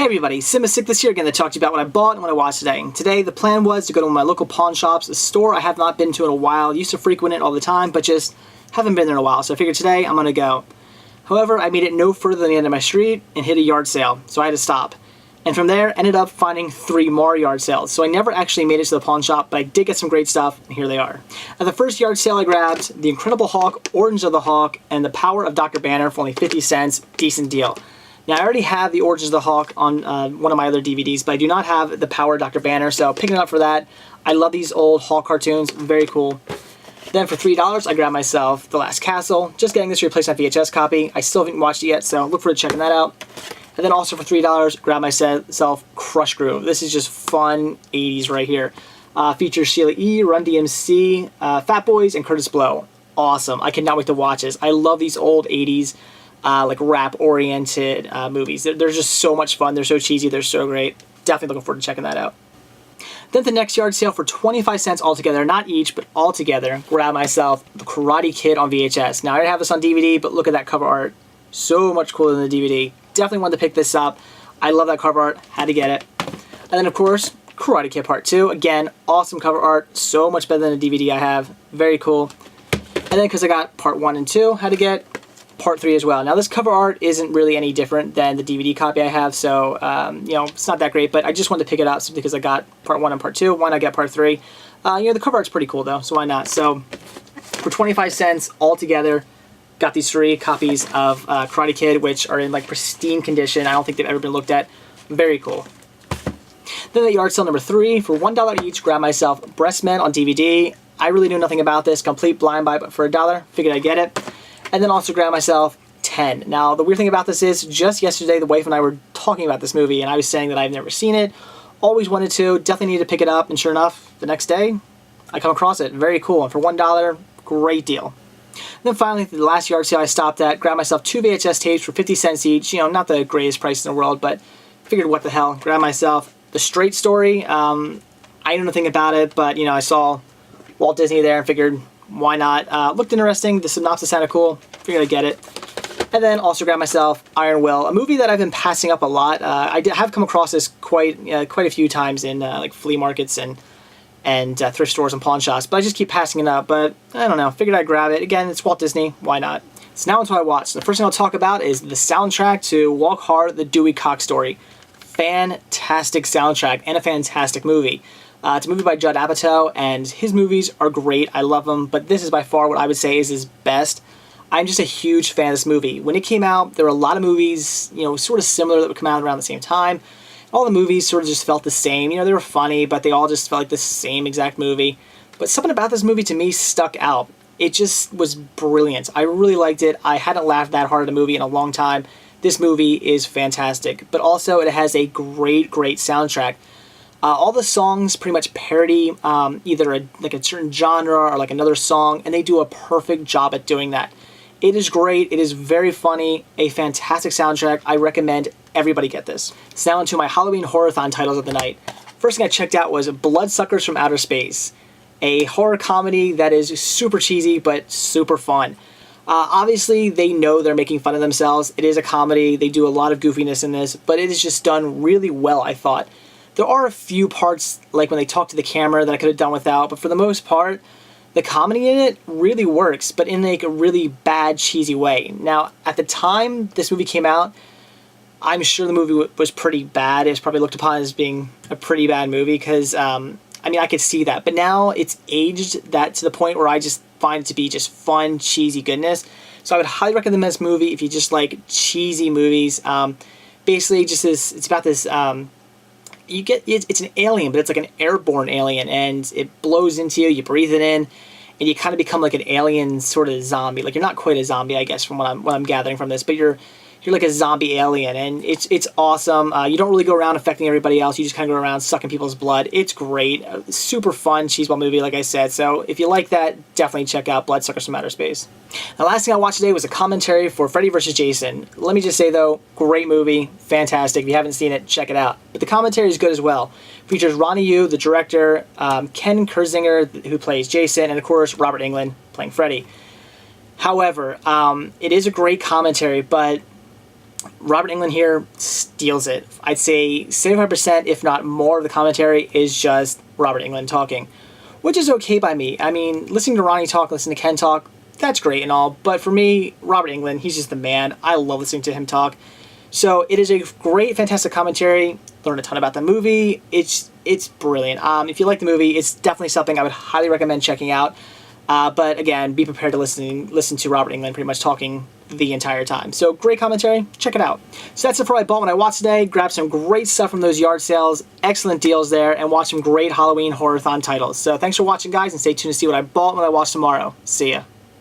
Hey everybody, Sick this year again to talk to you about what I bought and what I watched today. Today the plan was to go to one of my local pawn shops, a store I have not been to in a while. Used to frequent it all the time, but just haven't been there in a while. So I figured today I'm going to go. However, I made it no further than the end of my street and hit a yard sale, so I had to stop. And from there, ended up finding 3 more yard sales. So I never actually made it to the pawn shop, but I did get some great stuff, and here they are. At the first yard sale I grabbed The Incredible Hulk, Origins of the Hulk, and The Power of Dr. Banner for only 50 cents. Decent deal. Now, I already have the Origins of the Hulk on one of my other DVDs, but I do not have the Power of Dr. Banner, so picking it up for that. I love these old Hulk cartoons, very cool. Then for $3, I grabbed myself The Last Castle, just getting this to replace my VHS copy. I still haven't watched it yet, so look forward to checking that out. And then also for $3, grab myself Crush Groove. This is just fun 80s right here. Features Sheila E., Run DMC, Fat Boys, and Curtis Blow. Awesome. I cannot wait to watch this. I love these old 80s like rap-oriented movies. They're just so much fun. They're so cheesy. They're so great. Definitely looking forward to checking that out. Then the next yard sale for 25 cents altogether, not each, but altogether, grab myself The Karate Kid on VHS. Now, I already have this on DVD, but look at that cover art. So much cooler than the DVD. Definitely wanted to pick this up. I love that cover art. Had to get it. And then, of course, Karate Kid Part 2. Again, awesome cover art. So much better than the DVD I have. Very cool. And then, because I got Part 1 and 2, had to get Part 3 as well. Now, this cover art isn't really any different than the DVD copy I have, so, you know, it's not that great, but I just wanted to pick it up simply because I got Part 1 and Part 2. Why not get Part 3? You know, the cover art's pretty cool, though, so why not? So, for 25 cents altogether, got these 3 copies of Karate Kid, which are in, like, pristine condition. I don't think they've ever been looked at. Very cool. Then at yard sale number 3, for $1 each, grab myself Breast Men on DVD. I really knew nothing about this. Complete blind buy, but for $1, figured I'd get it. And then also grab myself 10. Now, the weird thing about this is, just yesterday, the wife and I were talking about this movie, and I was saying that I've never seen it. Always wanted to. Definitely needed to pick it up. And sure enough, the next day, I come across it. Very cool. And for $1, great deal. And then finally, the last yard sale I stopped at, grabbed myself 2 VHS tapes for 50 cents each. You know, not the greatest price in the world, but figured what the hell. Grabbed myself The Straight Story. I knew nothing about it, but, you know, I saw Walt Disney there and figured, why not? Looked interesting. The synopsis sounded cool. Figured I'd get it. And then also grabbed myself Iron Will, a movie that I've been passing up a lot. I have come across this quite a few times in like flea markets and thrift stores and pawn shops, but I just keep passing it up. But I don't know. Figured I'd grab it. Again, it's Walt Disney. Why not? So now onto what I watched. The first thing I'll talk about is the soundtrack to Walk Hard, the Dewey Cox Story. Fantastic soundtrack and a fantastic movie. It's a movie by Judd Apatow, and his movies are great. I love them, but this is by far what I would say is his best. I'm just a huge fan of this movie. When it came out, there were a lot of movies, you know, sort of similar that would come out around the same time. All the movies sort of just felt the same. You know, they were funny, but they all just felt like the same exact movie. But something about this movie to me stuck out. It just was brilliant. I really liked it. I hadn't laughed that hard at a movie in a long time. This movie is fantastic, but also it has a great, great soundtrack. All the songs pretty much parody either a certain genre or like another song, and they do a perfect job at doing that. It is great. It is very funny. A fantastic soundtrack. I recommend everybody get this. So now into my Halloween Horror-thon titles of the night. First thing I checked out was Bloodsuckers from Outer Space, a horror comedy that is super cheesy but super fun. Obviously, they know they're making fun of themselves. It is a comedy. They do a lot of goofiness in this, but it is just done really well, I thought. There are a few parts, like when they talk to the camera, that I could have done without, but for the most part, the comedy in it really works, but in like a really bad, cheesy way. Now, at the time this movie came out, I'm sure the movie was pretty bad. It was probably looked upon as being a pretty bad movie, because, I mean, I could see that. But now it's aged that to the point where I just find it to be just fun, cheesy goodness. So I would highly recommend this movie if you just like cheesy movies. Basically, just this, it's about this... it's an alien, but it's like an airborne alien, and it blows into you, you breathe it in, and you kind of become like an alien sort of zombie. Like, you're not quite a zombie, I guess, from what I'm gathering from this, but you're like a zombie alien, and it's awesome. You don't really go around affecting everybody else. You just kind of go around sucking people's blood. It's great. Super fun cheeseball movie, like I said. So if you like that, definitely check out Bloodsuckers from Outer Space. The last thing I watched today was a commentary for Freddy vs. Jason. Let me just say, though, great movie. Fantastic. If you haven't seen it, check it out. But the commentary is good as well. Features Ronnie Yu, the director, Ken Kirzinger, who plays Jason, and, of course, Robert Englund playing Freddy. However, it is a great commentary, but Robert Englund here steals it. I'd say 75%, if not more, of the commentary is just Robert Englund talking, which is okay by me. I mean, listening to Ronnie talk, listening to Ken talk, that's great and all, but for me, Robert Englund, he's just the man. I love listening to him talk. So it is a great, fantastic commentary. Learned a ton about the movie. It's brilliant. If you like the movie, it's definitely something I would highly recommend checking out. But again, be prepared to listen to Robert Englund pretty much talking the entire time. So great commentary, check it out. So that's it for what I bought when I watched today. Grabbed some great stuff from those yard sales, excellent deals there, and watched some great Halloween horror-thon titles. So thanks for watching, guys, and stay tuned to see what I bought when I watch tomorrow. See ya.